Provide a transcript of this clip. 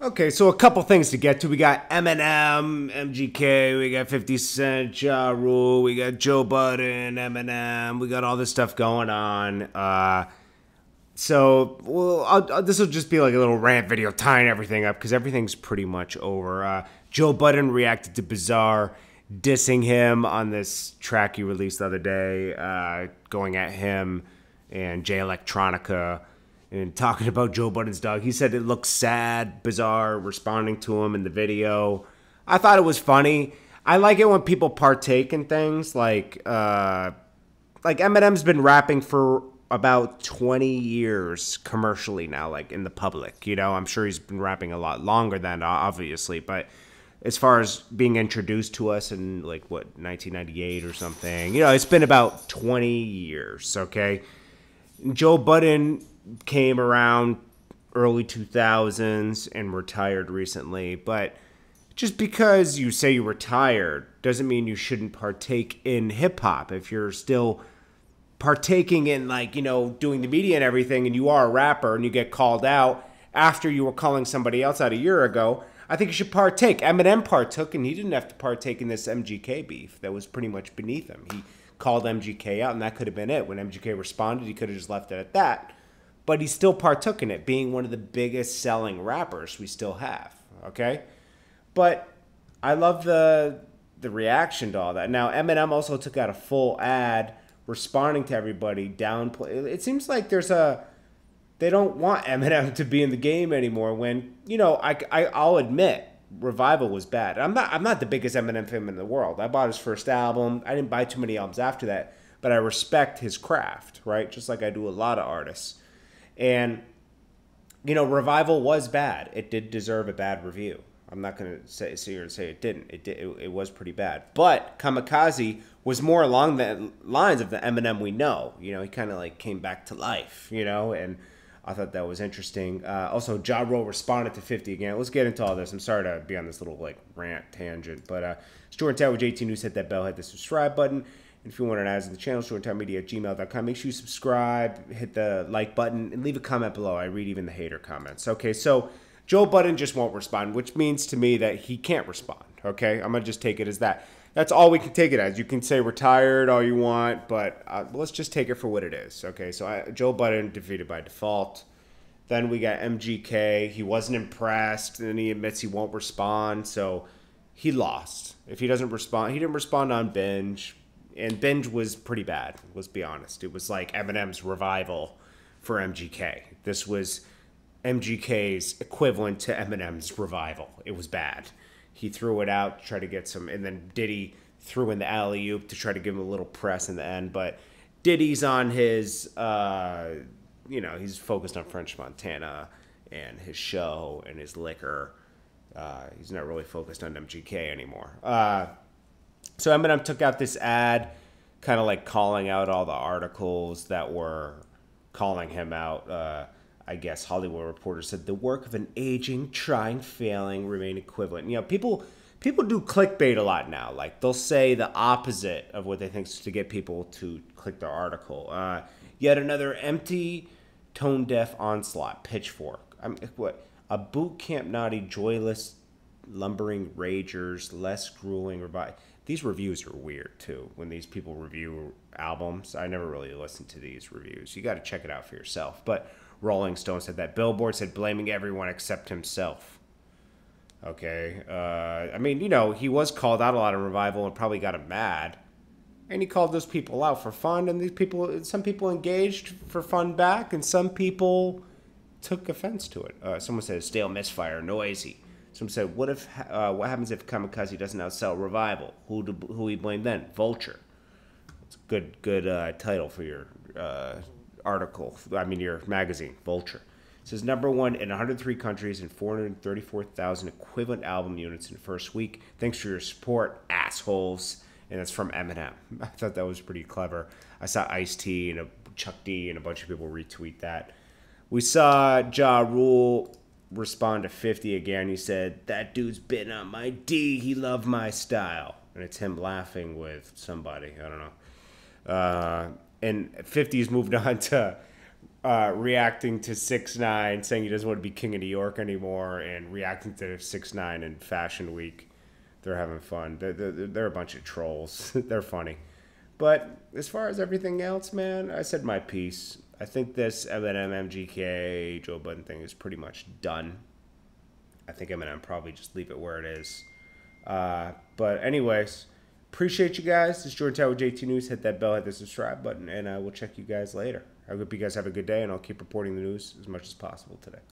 Okay, so a couple things to get to. We got Eminem, MGK, we got 50 Cent, Ja Rule, we got Joe Budden, Eminem, we got all this stuff going on. This will just be like a little rant video tying everything up because everything's pretty much over. Joe Budden reacted to Bizarre dissing him on this track he released the other day, going at him and Jay Electronica and talking about Joe Budden's dog. He said it looks sad, Bizarre responding to him in the video. I thought it was funny. I like it when people partake in things like Eminem's been rapping for about 20 years commercially now, like in the public. You know, I'm sure he's been rapping a lot longer than obviously, but as far as being introduced to us in like what 1998 or something, you know, it's been about 20 years. Okay, Joe Budden came around early 2000s and retired recently, but just because you say you're retired doesn't mean you shouldn't partake in hip hop. If you're still partaking in, like, you know, doing the media and everything, and you are a rapper and you get called out after you were calling somebody else out a year ago, I think you should partake. Eminem partook, and he didn't have to partake in this MGK beef that was pretty much beneath him. He called MGK out, and that could have been it. When MGK responded, he could have just left it at that. But he still partook in it, being one of the biggest selling rappers we still have, okay? But I love the reaction to all that. Now, Eminem also took out a full ad responding to everybody, downplay. It seems like they don't want Eminem to be in the game anymore when, you know, I'll admit, Revival was bad. I'm not the biggest Eminem fan in the world. I bought his first album. I didn't buy too many albums after that, but I respect his craft, right? Just like I do a lot of artists. And, you know, Revival was bad. It did deserve a bad review. I'm not going to sit here and say it didn't. It was pretty bad. But Kamikaze was more along the lines of the Eminem we know. You know, he kind of like came back to life, you know, and I thought that was interesting. Also, Ja Rule responded to 50 again. Let's get into all this. I'm sorry to be on this little like rant tangent, but Jordan Tower with JT News, hit that bell, hit the subscribe button. And if you want an ads in the channel, jordantowermedia@gmail.com. Make sure you subscribe, hit the like button, and leave a comment below. I read even the hater comments. Okay, so Joe Budden just won't respond, which means to me that he can't respond. Okay, I'm going to just take it as that. That's all we can take it as. You can say retired all you want, but let's just take it for what it is. Okay, so Joe Budden defeated by default. Then we got MGK. He wasn't impressed, and he admits he won't respond, so he lost. If he doesn't respond, he didn't respond on Binge. And Binge was pretty bad, let's be honest. It was like Eminem's Revival for MGK. This was MGK's equivalent to Eminem's Revival. It was bad. He threw it out to try to get some, and then Diddy threw in the alley-oop to try to give him a little press in the end. But Diddy's on his, you know, he's focused on French Montana and his show and his liquor. He's not really focused on MGK anymore. So Eminem took out this ad, kind of like calling out all the articles that were calling him out. I guess Hollywood Reporter said the work of an aging, trying, failing remain equivalent. You know, people do clickbait a lot now. Like they'll say the opposite of what they think to get people to click their article. Yet another empty, tone-deaf onslaught. Pitchfork. I mean, what? A boot camp naughty, joyless, lumbering ragers, less grueling revive. These reviews are weird, too, when these people review albums. I never really listened to these reviews. You got to check it out for yourself. But Rolling Stone said that. Billboard said blaming everyone except himself. Okay. I mean, you know, he was called out a lot in Revival and probably got him mad. And he called those people out for fun. And these people, some people engaged for fun back. And some people took offense to it. Someone said stale misfire, noisy. Someone said, what happens if Kamikaze doesn't outsell Revival? Who we blame then? Vulture. It's a good title for your article. I mean, your magazine, Vulture. It says number one in 103 countries and 434,000 equivalent album units in the first week. Thanks for your support, assholes. And it's from Eminem. I thought that was pretty clever. I saw Ice-T and Chuck D and a bunch of people retweet that. We saw Ja Rule respond to 50 again. He said, that dude's been on my D. He loved my style. And it's him laughing with somebody. I don't know. And 50's moved on to reacting to 6ix9ine, saying he doesn't want to be king of New York anymore, and reacting to 6ix9ine in Fashion Week. They're having fun. They're a bunch of trolls. They're funny. But as far as everything else, man, I said my piece. I think this Eminem, MGK, Joe Budden thing is pretty much done. I think Eminem probably just leave it where it is. But anyways, appreciate you guys. This is Jordan Tower with JT News. Hit that bell, hit the subscribe button, and I will check you guys later. I hope you guys have a good day, and I'll keep reporting the news as much as possible today.